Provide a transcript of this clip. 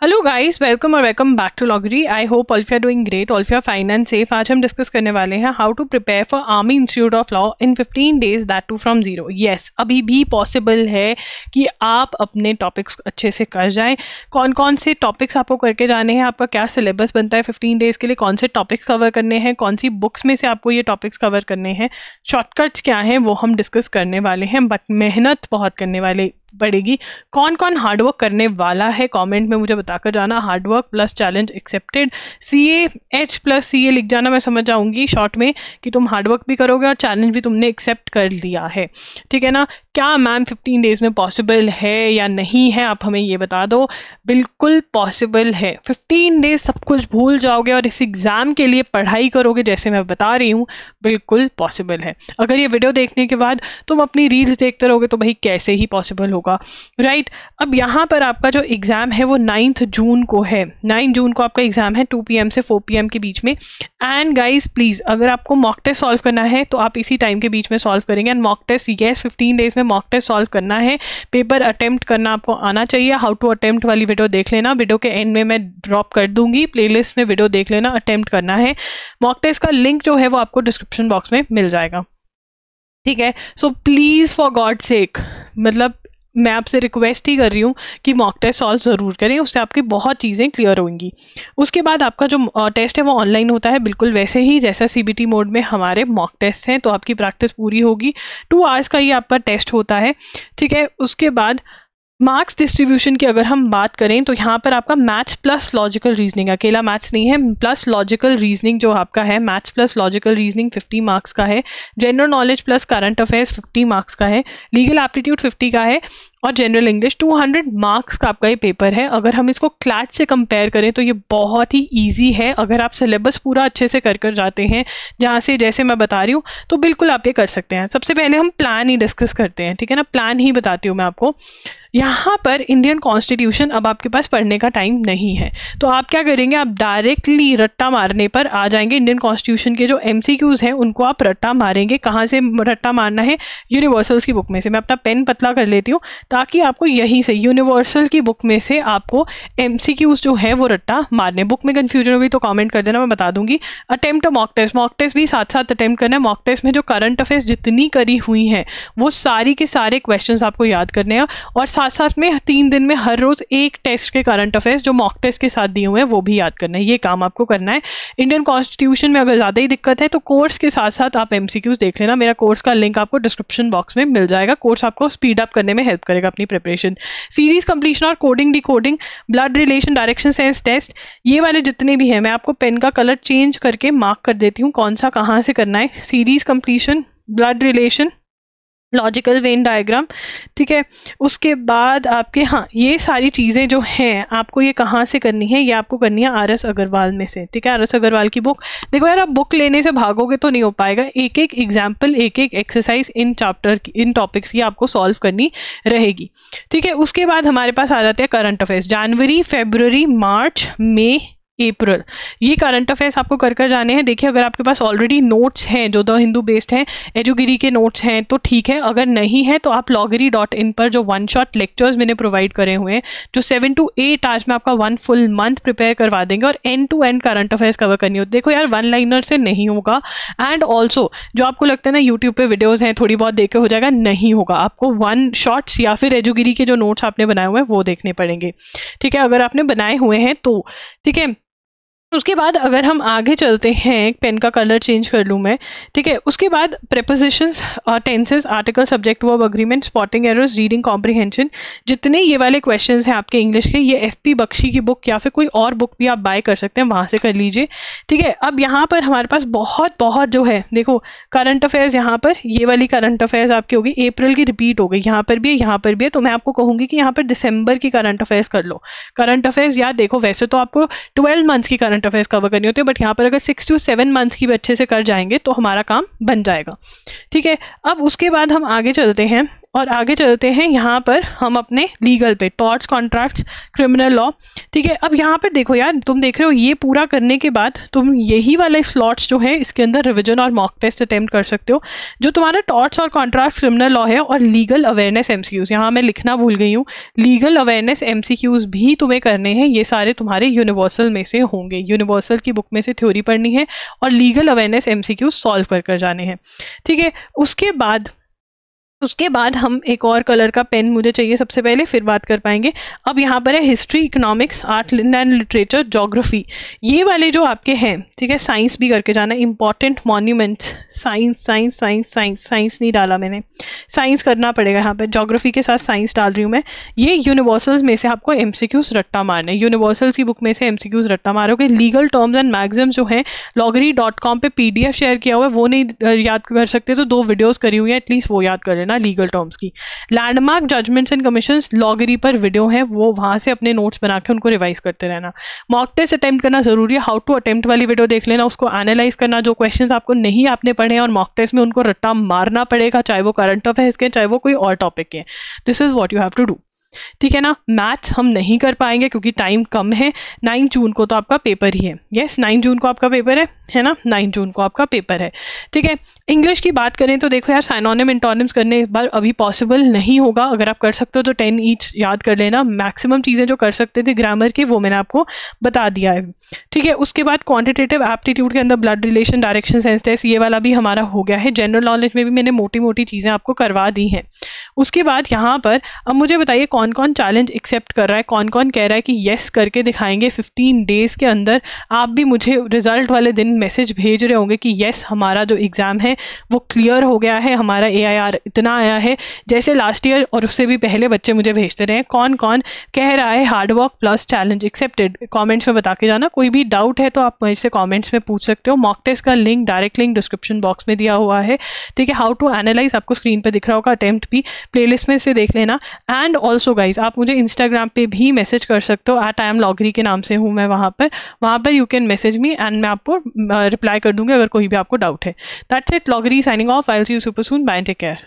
Hello guys, welcome और welcome back to Logri. I hope all of you are doing great, all of you are fine and safe. आज हम discuss करने वाले हैं how to prepare for Army Institute of Law in 15 days, that too from zero. Yes, अभी भी possible है कि आप अपने टॉपिक्स अच्छे से कर जाएं। कौन कौन से टॉपिक्स आपको करके जाने हैं, आपका क्या सिलेबस बनता है 15 डेज के लिए, कौन से टॉपिक्स कवर करने हैं, कौन सी बुक्स में से आपको ये टॉपिक्स कवर करने हैं, शॉर्टकट्स क्या हैं, वो हम डिस्कस करने वाले हैं। बट मेहनत बहुत करने वाले पड़ेगी। कौन कौन हार्डवर्क करने वाला है कमेंट में मुझे बताकर जाना। Hard work plus challenge accepted, CA H plus CA लिख जाना, मैं समझ जाऊंगी शॉर्ट में कि तुम हार्डवर्क भी करोगे और चैलेंज भी तुमने एक्सेप्ट कर लिया है। ठीक है ना। क्या मैम 15 डेज में पॉसिबल है या नहीं है, आप हमें ये बता दो। बिल्कुल पॉसिबल है। 15 डेज सब कुछ भूल जाओगे और इस एग्जाम के लिए पढ़ाई करोगे जैसे मैं बता रही हूँ, बिल्कुल पॉसिबल है। अगर ये वीडियो देखने के बाद तुम अपनी रील्स देखते रहोगे तो भाई कैसे ही पॉसिबल होगा, राइट। अब यहाँ पर आपका जो एग्जाम है वो 9 जून को है। 9 जून को आपका एग्जाम है 2 PM से 4 PM के बीच में। एंड गाइज प्लीज, अगर आपको मॉक टेस्ट सॉल्व करना है तो आप इसी टाइम के बीच में सॉल्व करेंगे। And mock test, yes, 15 days में मॉक टेस्ट सॉल्व करना है। पेपर अटेम्प्ट करना आपको आना चाहिए। हाउ टू अटेम्प्ट वाली वीडियो देख लेना, वीडियो के एंड में मैं ड्रॉप कर दूंगी, प्लेलिस्ट में वीडियो देख लेना। अटेम्प्ट करना है। मॉक टेस्ट का लिंक जो है वो आपको डिस्क्रिप्शन बॉक्स में मिल जाएगा, ठीक है। So please for God sake, मतलब मैं आपसे रिक्वेस्ट ही कर रही हूँ कि मॉक टेस्ट सॉल्व ज़रूर करें, उससे आपकी बहुत चीज़ें क्लियर होंगी। उसके बाद आपका जो टेस्ट है वो ऑनलाइन होता है, बिल्कुल वैसे ही जैसा CBT मोड में हमारे मॉक टेस्ट हैं। तो आपकी प्रैक्टिस पूरी होगी। 2 आवर्स का ये आपका टेस्ट होता है, ठीक है। उसके बाद मार्क्स डिस्ट्रीब्यूशन की अगर हम बात करें तो यहाँ पर आपका मैथ्स प्लस लॉजिकल रीजनिंग, अकेला मैथ्स नहीं है, प्लस लॉजिकल रीजनिंग जो आपका है, maths plus logical reasoning 50 marks का है। General knowledge plus current affairs 50 marks का है। लीगल एप्टीट्यूड 50 का है और जनरल इंग्लिश 200 मार्क्स का आपका ये पेपर है। अगर हम इसको क्लैट से कंपेयर करें तो ये बहुत ही ईजी है। अगर आप सिलेबस पूरा अच्छे से कर जाते हैं जहाँ से जैसे मैं बता रही हूँ तो बिल्कुल आप ये कर सकते हैं। सबसे पहले हम प्लान ही डिस्कस करते हैं, ठीक है ना। प्लान ही बताती हूँ मैं आपको। यहाँ पर इंडियन कॉन्स्टिट्यूशन अब आपके पास पढ़ने का टाइम नहीं है, तो आप क्या करेंगे, आप डायरेक्टली रट्टा मारने पर आ जाएंगे। इंडियन कॉन्स्टिट्यूशन के जो MCQs हैं उनको आप रट्टा मारेंगे। कहाँ से रट्टा मारना है? यूनिवर्सल्स की बुक में से। मैं अपना पेन पतला कर लेती हूँ ताकि आपको यहीं से यूनिवर्सल की बुक में से आपको MCQs जो है वो रट्टा मारने। बुक में कंफ्यूजन होगी तो कमेंट कर देना, मैं बता दूंगी। Attempt mock test, mock test भी साथ साथ अटेम्प्ट करना है। मॉक टेस्ट में जो करंट अफेयर्स जितनी करी हुई हैं वो सारी के सारे क्वेश्चंस आपको याद करने हैं और साथ साथ में 3 दिन में हर रोज एक टेस्ट के करंट अफेयर्स जो मॉक टेस्ट के साथ दिए हुए हैं वो भी याद करना है। ये काम आपको करना है। इंडियन कॉन्स्टिट्यूशन में अगर ज्यादा ही दिक्कत है तो कोर्स के साथ साथ आप MCQs देख लेना। मेरा कोर्स का लिंक आपको डिस्क्रिप्शन बॉक्स में मिल जाएगा। कोर्स आपको स्पीड अप करने में हेल्प करेगा अपनी प्रिपरेशन। सीरीज कंप्लीशन और coding decoding, blood relation, direction sense test, ये वाले जितने भी हैं मैं आपको पेन का कलर चेंज करके मार्क कर देती हूँ कौन सा कहाँ से करना है। Series completion, blood relation, logical Venn diagram, ठीक है। उसके बाद आपके, हाँ, ये सारी चीज़ें जो हैं आपको ये कहाँ से करनी है, ये आपको करनी है RS अग्रवाल में से, ठीक है। RS अग्रवाल की बुक। देखो यार, आप बुक लेने से भागोगे तो नहीं हो पाएगा। एक एक एग्जाम्पल, एक एक एक्सरसाइज इन चैप्टर की, इन टॉपिक्स की आपको सॉल्व करनी रहेगी, ठीक है। उसके बाद हमारे पास आ जाते हैं करंट अफेयर्स। जनवरी, फरवरी, मार्च, मई, अप्रैल, ये करंट अफेयर्स आपको कर जाने हैं। देखिए, अगर आपके पास ऑलरेडी नोट्स हैं जो द हिंदू बेस्ड हैं, एजुगिरी के नोट्स हैं तो ठीक है। अगर नहीं है तो आप loggery.in पर जो 1 शॉट लेक्चर्स मैंने प्रोवाइड करे हुए हैं, जो 7 to 8 आज में आपका 1 फुल मंथ प्रिपेयर करवा देंगे और end to end current affairs cover करनी होती है। देखो यार, 1 लाइनर से नहीं होगा। एंड ऑल्सो जो आपको लगता है ना यूट्यूब पे वीडियोज हैं थोड़ी बहुत देख के हो जाएगा, नहीं होगा। आपको 1 शॉट्स या फिर एजुगिरी के जो नोट्स आपने बनाए हुए हैं वो देखने पड़ेंगे, ठीक है, अगर आपने बनाए हुए हैं तो, ठीक है। उसके बाद अगर हम आगे चलते हैं, पेन का कलर चेंज कर लूँ मैं, ठीक है। उसके बाद prepositions, tenses, article, subject, verb, agreement, spotting errors, reading comprehension, जितने ये वाले क्वेश्चंस हैं आपके इंग्लिश के, ये FP बख्शी की बुक या फिर कोई और बुक भी आप बाय कर सकते हैं, वहां से कर लीजिए, ठीक है। अब यहाँ पर हमारे पास बहुत बहुत जो है, देखो करंट अफेयर्स, यहाँ पर ये वाली करंट अफेयर्स आपकी होगी, अप्रैल की रिपीट हो गई, यहाँ पर भी है, यहाँ पर भी है। तो मैं आपको कहूंगी कि यहाँ पर दिसंबर की करंट अफेयर्स कर लो। करंट अफेयर्स यार देखो, वैसे तो आपको 12 मंथ्स की करंट करंट अफेयर्स कवर करनी होती है, बट यहाँ पर अगर 6 to 7 मंथ्स की भी अच्छे से कर जाएंगे तो हमारा काम बन जाएगा। ठीक है, अब उसके बाद हम आगे चलते हैं और आगे चलते हैं यहाँ पर हम अपने लीगल पे, टॉर्ट्स, कॉन्ट्रैक्ट्स, क्रिमिनल लॉ। ठीक है, अब यहाँ पर देखो यार, तुम देख रहे हो ये पूरा करने के बाद तुम यही वाले स्लॉट्स जो है इसके अंदर रिविजन और मॉक टेस्ट अटेम्प्ट कर सकते हो। जो तुम्हारा टॉर्ट्स और कॉन्ट्रैक्ट्स, क्रिमिनल लॉ है और लीगल अवेयरनेस एमसीक्यूज, यहाँ मैं लिखना भूल गई हूँ, लीगल अवेयरनेस एमसीक्यूज भी तुम्हें करने हैं। ये सारे तुम्हारे यूनिवर्सल में से होंगे, यूनिवर्सल की बुक में से थ्योरी पढ़नी है और लीगल अवेयरनेस एमसीक्यूज सॉल्व कर जाने हैं। ठीक है, उसके बाद हम एक और कलर का पेन मुझे चाहिए सबसे पहले, फिर बात कर पाएंगे। अब यहाँ पर है history, economics, art and literature, geography, ये वाले जो आपके हैं। ठीक है, साइंस भी करके जाना, important monuments, science science science science science नहीं डाला मैंने, साइंस करना पड़ेगा यहाँ पर, ज्योग्राफी के साथ साइंस डाल रही हूँ मैं। ये यूनिवर्सल्स में से आपको एमसीक्यूज रट्टा मारना है, यूनिवर्सल्स की बुक में से एमसीक्यूज रट्टा मारोगे। लीगल टर्म्स एंड मैगजिम्स जो है loggery.com पे पीडीएफ शेयर किया हुआ है, वो नहीं याद कर सकते तो 2 वीडियोस करी हुई है, एटलीस्ट वो याद कर लेना लीगल टर्म्स की। लैंडमार्क, जजमेंट्स एंड कमीशंस, लॉगरी पर वीडियो है, वो वहां से अपने नोट्स बना के उनको रिवाइज करते रहना। मॉक टेस्ट अटेम्प्ट करना जरूरी है, हाउ टू अटेम्प्ट वाली वीडियो देख लेना, उसको एनालाइज करना, जो क्वेश्चंस आपको नहीं आपने पढ़े और मॉक टेस्ट में उनको रट्टा मारना पड़ेगा, चाहे वो करंट अफेयर्स के चाहे वो कोई और टॉपिक के। This is what you have to do. ठीक है ना, मैथ्स हम नहीं कर पाएंगे क्योंकि टाइम कम है। 9 जून को तो आपका पेपर ही है, यस 9 जून को आपका पेपर है ना, 9 जून को आपका पेपर है। ठीक है, इंग्लिश की बात करें तो देखो यार, साइनोनिम इंटोनिम्स करने इस बार अभी पॉसिबल नहीं होगा। अगर आप कर सकते हो तो 10 ईच याद कर लेना। मैक्सिमम चीज़ें जो कर सकते थे ग्रामर के वो मैंने आपको बता दिया है। ठीक है, उसके बाद क्वांटिटेटिव एप्टीट्यूड के अंदर blood relation, direction sense test, ये वाला भी हमारा हो गया है। जनरल नॉलेज में भी मैंने मोटी मोटी चीज़ें आपको करवा दी हैं। उसके बाद यहाँ पर अब मुझे बताइए कौन कौन चैलेंज एक्सेप्ट कर रहा है, कौन कौन कह रहा है कि येस करके दिखाएंगे 15 डेज के अंदर। आप भी मुझे रिजल्ट वाले दिन मैसेज भेज रहे होंगे कि येस हमारा जो एग्जाम है वो क्लियर हो गया है, हमारा AIR इतना आया है, जैसे लास्ट ईयर और उससे भी पहले बच्चे मुझे भेजते रहे। कौन कौन कह रहा है hard work plus challenge accepted, comments में बता के जाना। कोई भी डाउट है तो आप मुझसे कमेंट्स में पूछ सकते हो। मॉक टेस्ट का link, direct link description box में दिया हुआ है। ठीक है, हाउ टू एनालाइज आपको स्क्रीन पर दिख रहा होगा, अटेम्प्ट भी प्लेलिस्ट में से देख लेना। एंड ऑल्सो गाइज आप मुझे इंस्टाग्राम पे भी मैसेज कर सकते हो, @IamLoggery के नाम से हूँ मैं वहाँ पर you can message me and मैं आपको रिप्लाई कर दूंगी अगर कोई भी आपको डाउट है। That's it, Logri signing off, I will see you super soon, bye, take care.